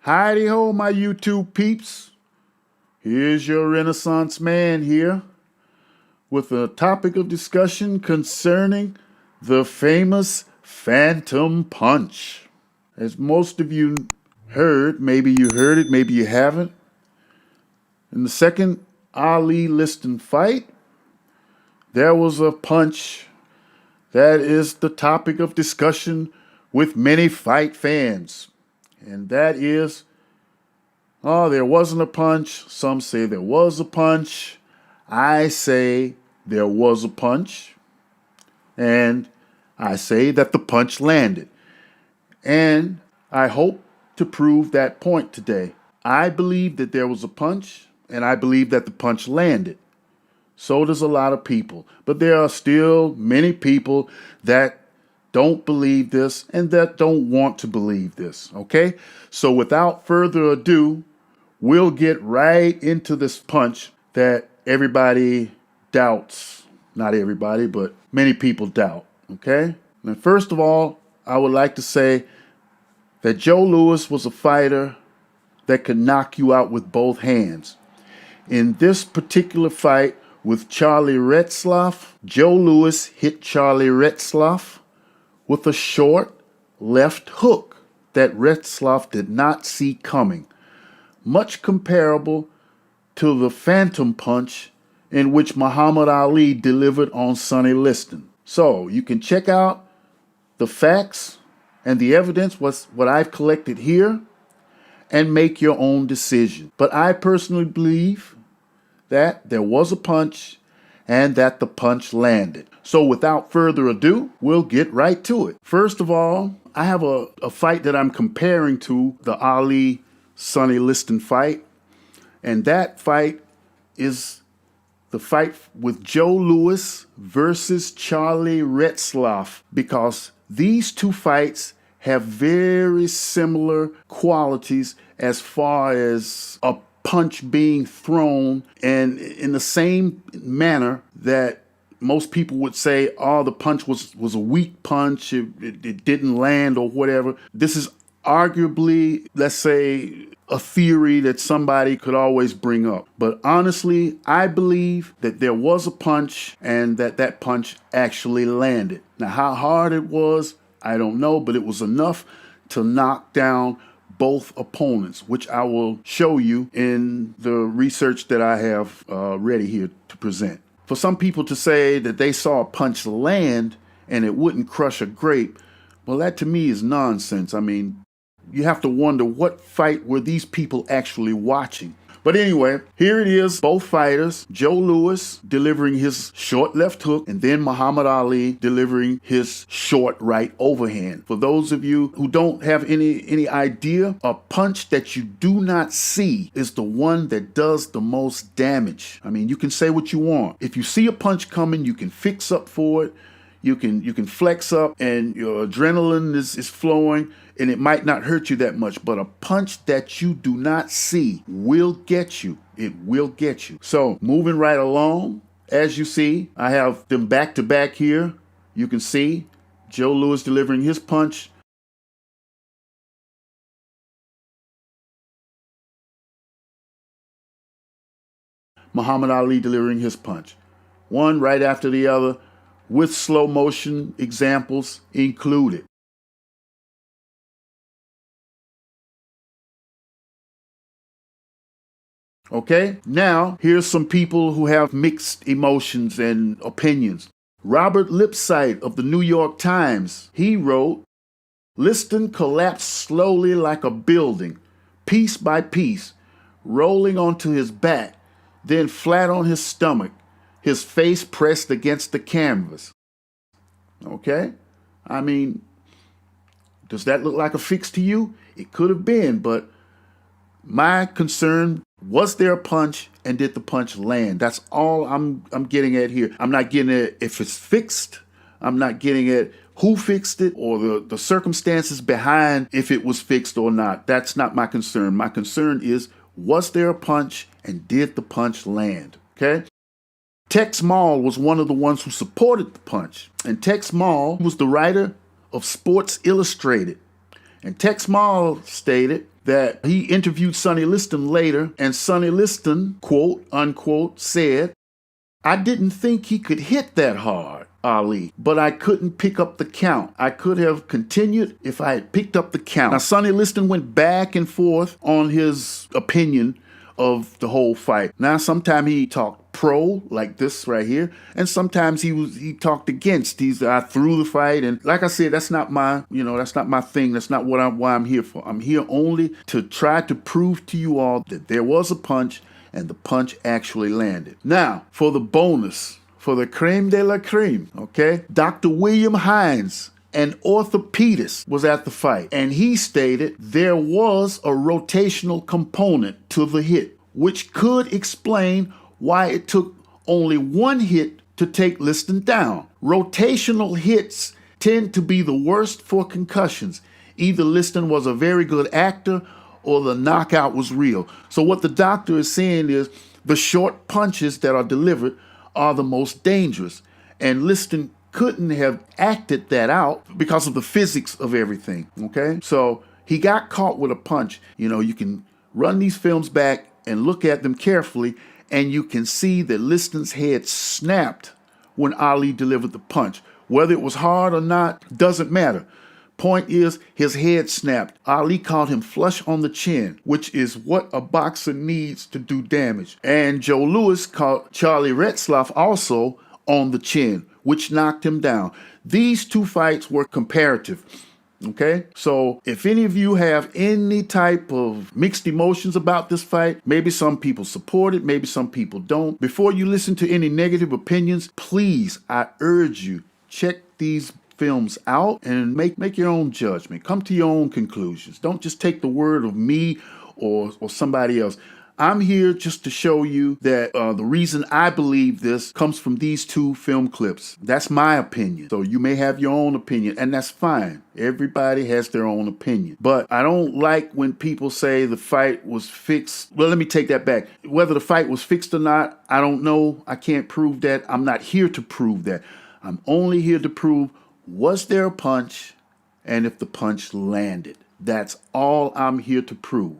Hidey-ho, my YouTube peeps. Here's your Renaissance man here with a topic of discussion concerning the famous Phantom Punch. As most of you heard, maybe you heard it, maybe you haven't, in the second Ali-Liston fight, there was a punch that is the topic of discussion with many fight fans. And that is, there wasn't a punch. Some say there was a punch. I say there was a punch. And I say that the punch landed. And I hope to prove that point today. I believe that there was a punch, and I believe that the punch landed. So does a lot of people. But there are still many people that don't believe this and that don't want to believe this, okay? So without further ado, we'll get right into this punch that everybody doubts. Not everybody, but many people doubt, okay? Now, first of all, I would like to say that Joe Louis was a fighter that could knock you out with both hands. In this particular fight with Charlie Retzlaff, Joe Louis hit Charlie Retzlaff with a short left hook that Retzlaff did not see coming, much comparable to the Phantom Punch in which Muhammad Ali delivered on Sonny Liston. So you can check out the facts and the evidence, what I've collected here, and make your own decision. But I personally believe that there was a punch and that the punch landed. So without further ado, we'll get right to it. First of all, I have a fight that I'm comparing to the Ali-Sonny Liston fight. And that fight is the fight with Joe Louis versus Charlie Retzlaff, because these two fights have very similar qualities as far as a punch being thrown, and in the same manner that most people would say, oh, the punch was a weak punch, it didn't land or whatever. This is arguably, let's say, a theory that somebody could always bring up. But honestly, I believe that there was a punch and that punch actually landed. Now, how hard it was, I don't know, but it was enough to knock down both opponents, which I will show you in the research that I have ready here to present. For some people to say that they saw a punch land and it wouldn't crush a grape, well, that to me is nonsense. I mean, you have to wonder what fight were these people actually watching. But anyway, here it is, both fighters, Joe Louis delivering his short left hook, and then Muhammad Ali delivering his short right overhand. For those of you who don't have any idea, a punch that you do not see is the one that does the most damage. I mean, you can say what you want. If you see a punch coming, you can fix up for it. You can flex up and your adrenaline is flowing, and it might not hurt you that much. But a punch that you do not see will get you. It will get you. So moving right along, as you see, I have them back to back here. You can see Joe Louis delivering his punch. Muhammad Ali delivering his punch. One right after the other, with slow motion examples included. Okay, now here's some people who have mixed emotions and opinions. Robert Lipsyte of the New York Times, he wrote, Liston collapsed slowly like a building, piece by piece, rolling onto his back, then flat on his stomach, his face pressed against the canvas. Okay? I mean, does that look like a fix to you? It could have been, but my concern, was there a punch and did the punch land? That's all I'm getting at here. I'm not getting at if it's fixed. I'm not getting at who fixed it or the circumstances behind if it was fixed or not. That's not my concern. My concern is, was there a punch and did the punch land? Okay? Tex Mall was one of the ones who supported the punch. And Tex Mall was the writer of Sports Illustrated. And Tex Mall stated that he interviewed Sonny Liston later, and Sonny Liston, quote unquote, said, "I didn't think he could hit that hard, Ali, but I couldn't pick up the count. I could have continued if I had picked up the count." Now, Sonny Liston went back and forth on his opinion of the whole fight. Now, sometimes he talked pro, like this right here, and sometimes he talked against. I threw the fight, and like I said, that's not my thing. That's not why I'm here for. I'm here only to try to prove to you all that there was a punch, and the punch actually landed. Now, for the bonus, for the creme de la creme, okay? Dr. William Hines, an orthopedist, was at the fight, and he stated there was a rotational component to the hit, which could explain why it took only one hit to take Liston down. Rotational hits tend to be the worst for concussions. Either Liston was a very good actor or the knockout was real. So what the doctor is saying is the short punches that are delivered are the most dangerous. And Liston couldn't have acted that out because of the physics of everything, okay? So he got caught with a punch. You can run these films back and look at them carefully, and you can see that Liston's head snapped when Ali delivered the punch. Whether it was hard or not, doesn't matter. Point is, his head snapped. Ali caught him flush on the chin, which is what a boxer needs to do damage. And Joe Louis caught Charlie Retzlaff also on the chin, which knocked him down. These two fights were comparative. Okay, so if any of you have any type of mixed emotions about this fight, maybe some people support it, maybe some people don't. Before you listen to any negative opinions, please, I urge you, check these films out and make your own judgment. Come to your own conclusions. Don't just take the word of me or somebody else. I'm here just to show you that the reason I believe this comes from these two film clips. That's my opinion. So you may have your own opinion, and that's fine. Everybody has their own opinion. But I don't like when people say the fight was fixed. Well, let me take that back. Whether the fight was fixed or not, I don't know. I can't prove that. I'm not here to prove that. I'm only here to prove, was there a punch, and if the punch landed. That's all I'm here to prove.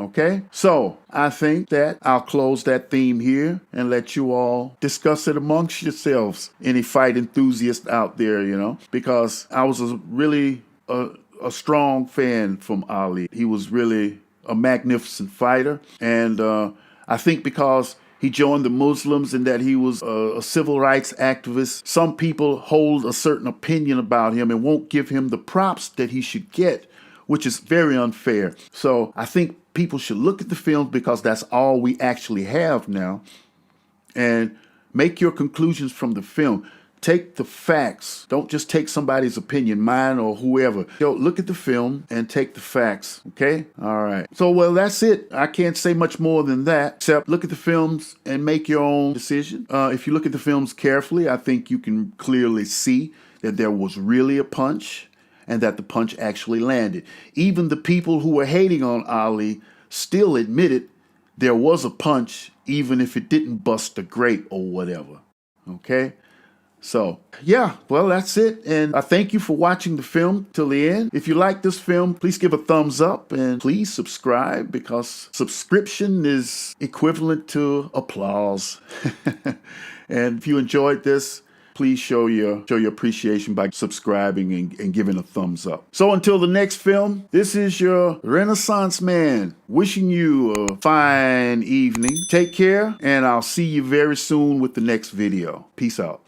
Okay, so I think that I'll close that theme here and let you all discuss it amongst yourselves, any fight enthusiasts out there, because I was really a strong fan from Ali. He was really a magnificent fighter, and I think because he joined the Muslims and that he was a civil rights activist, some people hold a certain opinion about him and won't give him the props that he should get, which is very unfair. So I think people should look at the films because that's all we actually have now, and make your conclusions from the film. Take the facts. Don't just take somebody's opinion, mine or whoever. Look at the film and take the facts, okay? All right. So, well, that's it. I can't say much more than that, except look at the films and make your own decision. If you look at the films carefully, I think you can clearly see that there was really a punch, and that the punch actually landed. Even the people who were hating on Ali still admitted there was a punch, even if it didn't bust a grape or whatever. Okay? So, yeah, well, that's it. And I thank you for watching the film till the end. If you like this film, please give a thumbs up and please subscribe, because subscription is equivalent to applause. And if you enjoyed this, please show your appreciation by subscribing and giving a thumbs up. So until the next film, this is your Renaissance Man wishing you a fine evening. Take care, and I'll see you very soon with the next video. Peace out.